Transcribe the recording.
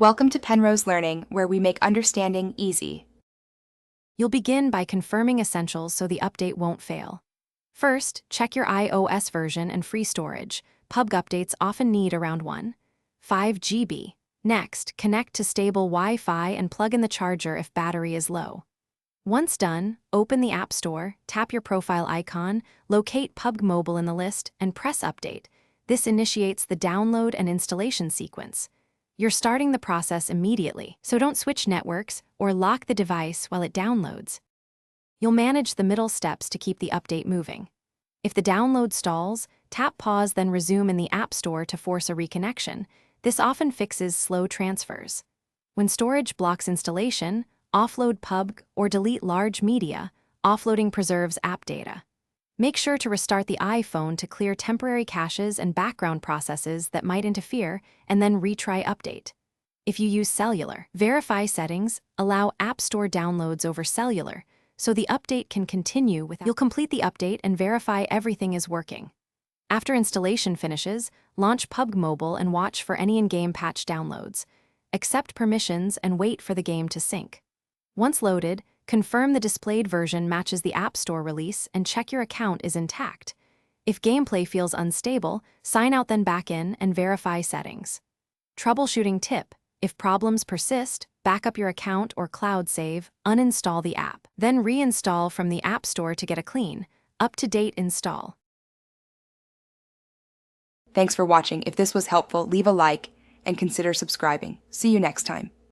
Welcome to Penrose Learning, where we make understanding easy. You'll begin by confirming essentials so the update won't fail. First, check your iOS version and free storage. Pubg updates often need around 1.5 GB. Next, connect to stable Wi-Fi and plug in the charger if battery is low. Once done, open the App Store, tap your profile icon, locate Pubg Mobile in the list, and press Update. This initiates the download and installation sequence. You're starting the process immediately, so don't switch networks or lock the device while it downloads. You'll manage the middle steps to keep the update moving. If the download stalls, tap pause then resume in the App Store to force a reconnection. This often fixes slow transfers. When storage blocks installation, offload Pubg or delete large media. Offloading preserves app data. Make sure to restart the iPhone to clear temporary caches and background processes that might interfere, and then retry update. If you use cellular, verify settings, allow App Store downloads over cellular, so the update can continue without. You'll complete the update and verify everything is working. After installation finishes, launch Pubg Mobile and watch for any in-game patch downloads. Accept permissions and wait for the game to sync. Once loaded, confirm the displayed version matches the App Store release and check your account is intact. If gameplay feels unstable, sign out then back in and verify settings. Troubleshooting tip: if problems persist, back up your account or cloud save, uninstall the app. Then reinstall from the App Store to get a clean, up-to-date install. Thanks for watching. If this was helpful, leave a like and consider subscribing. See you next time.